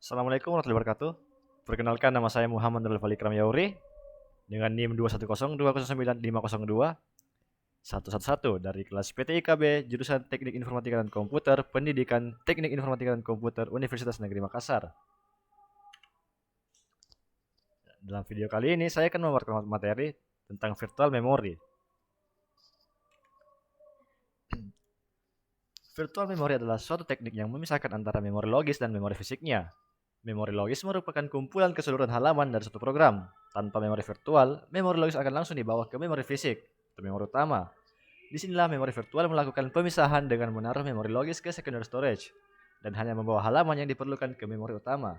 Assalamualaikum warahmatullahi wabarakatuh. Perkenalkan, nama saya Muhammad Nurul Falikram Yauri dengan NIM 210209502 dari kelas PTIKB jurusan Teknik Informatika dan Komputer, Pendidikan Teknik Informatika dan Komputer Universitas Negeri Makassar. Dalam video kali ini saya akan memperkenalkan materi tentang virtual memory. Virtual memory adalah suatu teknik yang memisahkan antara memori logis dan memori fisiknya. Memori logis merupakan kumpulan keseluruhan halaman dari suatu program. Tanpa memori virtual, memori logis akan langsung dibawa ke memori fisik atau memori utama. Disinilah memori virtual melakukan pemisahan dengan menaruh memori logis ke secondary storage dan hanya membawa halaman yang diperlukan ke memori utama.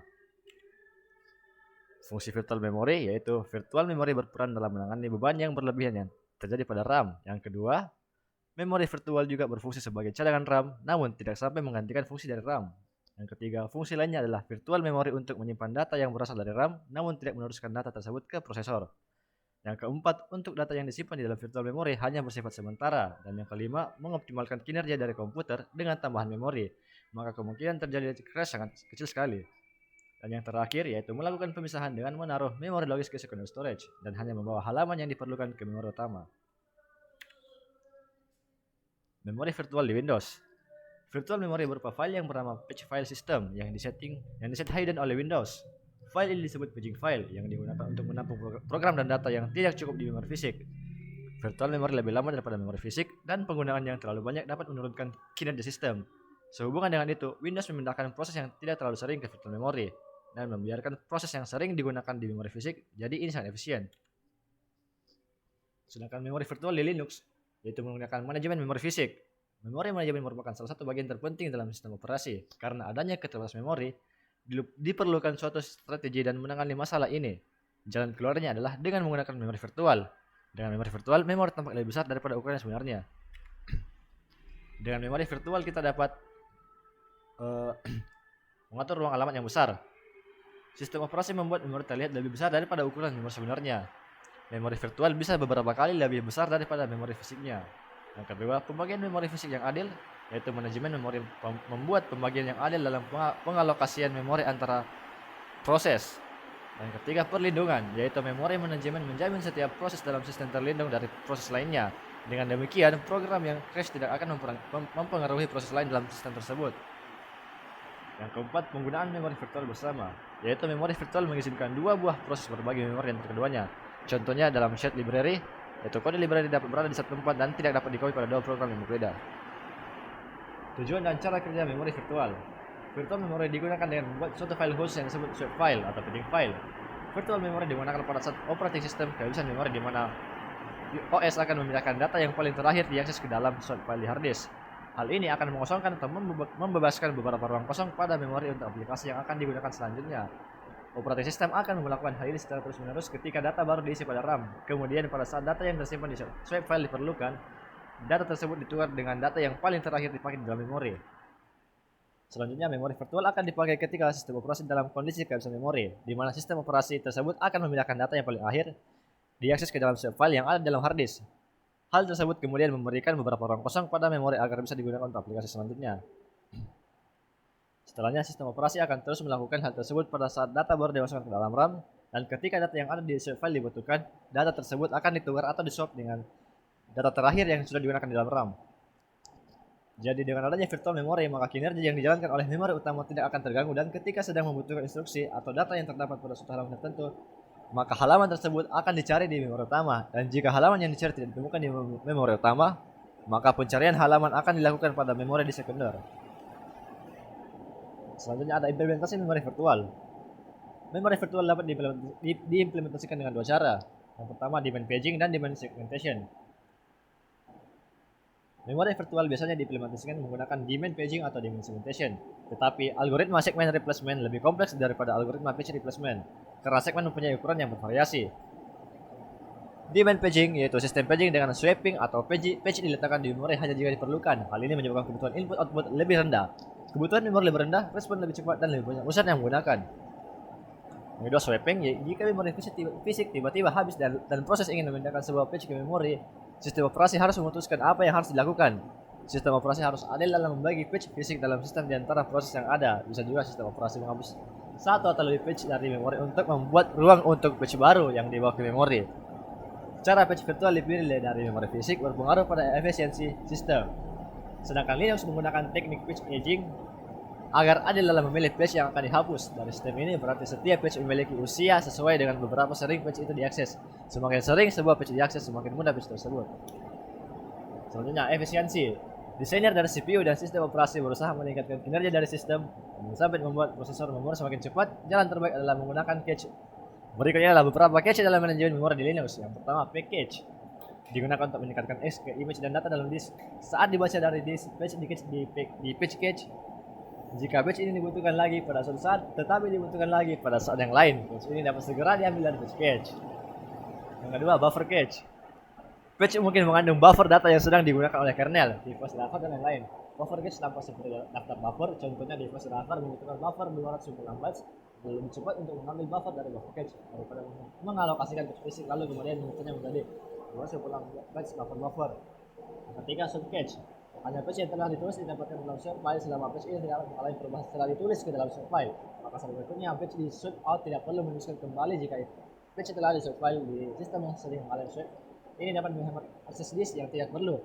Fungsi virtual memory yaitu virtual memory berperan dalam menangani beban yang berlebihan yang terjadi pada RAM. Yang kedua, memori virtual juga berfungsi sebagai cadangan RAM, namun tidak sampai menggantikan fungsi dari RAM. Yang ketiga, fungsi lainnya adalah virtual memory untuk menyimpan data yang berasal dari RAM, namun tidak meneruskan data tersebut ke prosesor. Yang keempat, untuk data yang disimpan di dalam virtual memory hanya bersifat sementara. Dan yang kelima, mengoptimalkan kinerja dari komputer dengan tambahan memori. Maka kemungkinan terjadi crash sangat kecil sekali. Dan yang terakhir, yaitu melakukan pemisahan dengan menaruh memori logis ke secondary storage dan hanya membawa halaman yang diperlukan ke memori utama. Memori virtual di Windows. Virtual memory berupa file yang bernama page file system yang diset hidden oleh Windows. File ini disebut paging file yang digunakan untuk menampung program dan data yang tidak cukup di memori fisik. Virtual memory lebih lama daripada memori fisik dan penggunaan yang terlalu banyak dapat menurunkan kinerja sistem. Sehubungan dengan itu, Windows memindahkan proses yang tidak terlalu sering ke virtual memory dan membiarkan proses yang sering digunakan di memori fisik, jadi ini sangat efisien. Sedangkan memori virtual di Linux yaitu menggunakan manajemen memori fisik. Memori manajemen merupakan salah satu bagian terpenting dalam sistem operasi. Karena adanya keterbatasan memori, diperlukan suatu strategi dan menangani masalah ini. Jalan keluarnya adalah dengan menggunakan memori virtual. Dengan memori virtual, memori tampak lebih besar daripada ukuran sebenarnya. Dengan memori virtual kita dapat mengatur ruang alamat yang besar. Sistem operasi membuat memori terlihat lebih besar daripada ukuran memori sebenarnya. Memori virtual bisa beberapa kali lebih besar daripada memori fisiknya. Yang kedua, pembagian memori fisik yang adil, yaitu manajemen memori membuat pembagian yang adil dalam pengalokasian memori antara proses. Yang ketiga, perlindungan, yaitu memori manajemen menjamin setiap proses dalam sistem terlindung dari proses lainnya. Dengan demikian, program yang crash tidak akan mempengaruhi proses lain dalam sistem tersebut. Yang keempat, penggunaan memori virtual bersama, yaitu memori virtual mengizinkan dua buah proses berbagi memori antar keduanya. Contohnya dalam shared library, yaitu kode library dapat berada di satu tempat dan tidak dapat dikopi pada dua program yang berbeda. Tujuan dan cara kerja memori virtual. Virtual memory digunakan dengan membuat suatu file khusus yang disebut swap file atau paging file. Virtual memory digunakan pada saat operating system kehabisan memori di mana OS akan memindahkan data yang paling terakhir diakses ke dalam swap file di hard disk. Hal ini akan mengosongkan atau membebaskan beberapa ruang kosong pada memori untuk aplikasi yang akan digunakan selanjutnya. Operating system akan melakukan hal ini secara terus-menerus ketika data baru diisi pada RAM. Kemudian pada saat data yang tersimpan di swap file diperlukan, data tersebut ditukar dengan data yang paling terakhir dipakai di dalam memori. Selanjutnya, memori virtual akan dipakai ketika sistem operasi dalam kondisi kehabisan memori, di mana sistem operasi tersebut akan memindahkan data yang paling akhir diakses ke dalam swap file yang ada di dalam hard disk. Hal tersebut kemudian memberikan beberapa ruang kosong pada memori agar bisa digunakan untuk aplikasi selanjutnya. Setelahnya, sistem operasi akan terus melakukan hal tersebut pada saat data baru dimasukkan ke dalam RAM, dan ketika data yang ada di swap file dibutuhkan, data tersebut akan ditukar atau diswap dengan data terakhir yang sudah digunakan di dalam RAM. Jadi dengan adanya virtual memory, maka kinerja yang dijalankan oleh memori utama tidak akan terganggu, dan ketika sedang membutuhkan instruksi atau data yang terdapat pada suatu halaman tertentu, maka halaman tersebut akan dicari di memori utama, dan jika halaman yang dicari tidak ditemukan di memori utama, maka pencarian halaman akan dilakukan pada memori di sekunder. Selanjutnya ada implementasi memori virtual. Memori virtual dapat diimplementasikan dengan dua cara. Yang pertama, demand paging dan demand segmentation. Memori virtual biasanya diimplementasikan menggunakan demand paging atau demand segmentation. Tetapi algoritma segment replacement lebih kompleks daripada algoritma page replacement, karena segmen mempunyai ukuran yang bervariasi. Demand paging yaitu sistem paging dengan swapping atau page diletakkan di memori hanya jika diperlukan. Hal ini menyebabkan kebutuhan input-output lebih rendah. Kebutuhan memori lebih rendah, respon lebih cepat dan lebih banyak user yang menggunakan. Yang kedua, swapping, jika memori fisik tiba-tiba habis dan proses ingin memindahkan sebuah page ke memori, sistem operasi harus memutuskan apa yang harus dilakukan. Sistem operasi harus adil dalam membagi page fisik dalam sistem di antara proses yang ada. Bisa juga sistem operasi menghapus satu atau lebih patch dari memori untuk membuat ruang untuk patch baru yang dibawa ke memori. Cara patch virtual dipilih dari memori fisik berpengaruh pada efisiensi sistem. Sedangkan Linux menggunakan teknik patch aging agar adil dalam memilih patch yang akan dihapus. Dari sistem ini berarti setiap patch memiliki usia sesuai dengan beberapa sering patch itu diakses. Semakin sering sebuah patch diakses, semakin mudah patch tersebut. Selanjutnya, efisiensi. Desainer dari CPU dan sistem operasi berusaha meningkatkan kinerja dari sistem sampai membuat prosesor memori semakin cepat. Jalan terbaik adalah menggunakan cache. Berikutnya adalah beberapa cache dalam manajemen memori di Linux. Yang pertama, package. Digunakan untuk meningkatkan image dan data dalam disk. Saat dibaca dari disk, patch di patch cache. Jika patch ini dibutuhkan lagi pada suatu saat, tetapi dibutuhkan lagi pada saat yang lain, patch ini dapat segera diambil dari patch cache. Yang kedua, buffer cache. Patch mungkin mengandung buffer data yang sedang digunakan oleh kernel, device driver, dan lain-lain. Buffer cache tampak seperti daftar buffer, contohnya device driver membutuhkan buffer 256 bytes lebih cepat untuk mengambil buffer dari buffer cache daripada mengalokasikan patch fisik lalu kemudian membuatnya menjadi 256 bytes buffer. Ketiga, sub cache. Hanya patch yang telah ditulis didapatkan dalam sub file selama patch ini tidak mengalami perubahan setelah ditulis ke dalam sub file. Maka berikutnya patch di sub out tidak perlu menuliskan kembali jika patch telah di sub file di sistem yang sering mengalami sub. Ini dapat menghemat akses disk yang tidak perlu.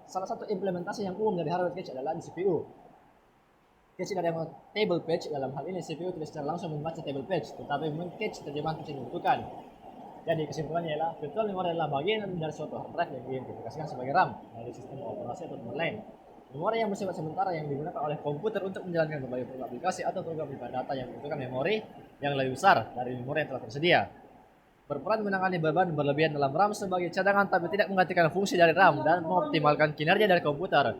Salah satu implementasi yang umum dari hardware cache adalah di CPU. Cache dari table page, dalam hal ini CPU tidak secara langsung membaca table page, tetapi men-cache terjemahan patch yang dibutuhkan. Jadi kesimpulannya ialah virtual memory adalah bagian dari suatu hard drive yang diidentifikasikan sebagai RAM dari sistem operasi atau tempat lain. Memori yang bersifat sementara yang digunakan oleh komputer untuk menjalankan berbagai program aplikasi atau program lipat data yang membutuhkan memori yang lebih besar dari memori yang telah tersedia. Berperan menangani beban berlebihan dalam RAM sebagai cadangan tapi tidak menggantikan fungsi dari RAM dan mengoptimalkan kinerja dari komputer.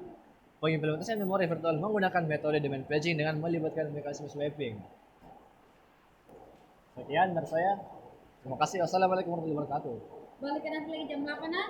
Pengimplementasian memori virtual menggunakan metode domain paging dengan melibatkan mekanisme swapping. Sekian dari saya. Terima kasih. Wassalamualaikum warahmatullahi wabarakatuh. Balik nanti lagi jam 8 ah?